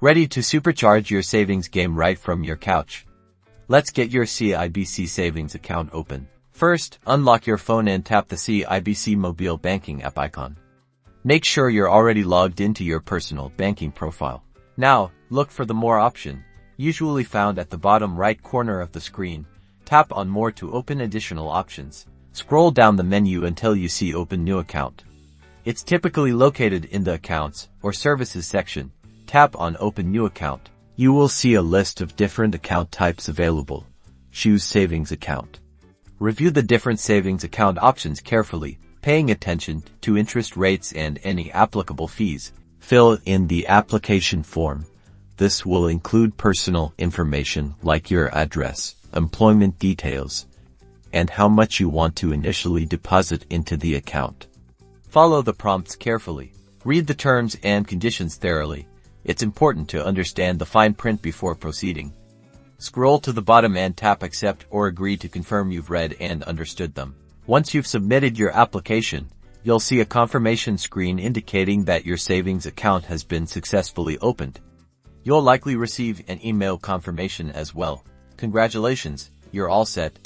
Ready to supercharge your savings game right from your couch? Let's get your CIBC savings account open. First, unlock your phone and tap the CIBC mobile banking app icon. Make sure you're already logged into your personal banking profile. Now, look for the More option, usually found at the bottom right corner of the screen. Tap on More to open additional options. Scroll down the menu until you see Open New Account. It's typically located in the Accounts or Services section. Tap on Open New Account. You will see a list of different account types available. Choose Savings Account. Review the different savings account options carefully, paying attention to interest rates and any applicable fees. Fill in the application form. This will include personal information like your address, employment details, and how much you want to initially deposit into the account. Follow the prompts carefully. Read the terms and conditions thoroughly. It's important to understand the fine print before proceeding. Scroll to the bottom and tap Accept or Agree to confirm you've read and understood them. Once you've submitted your application, you'll see a confirmation screen indicating that your savings account has been successfully opened. You'll likely receive an email confirmation as well. Congratulations, you're all set.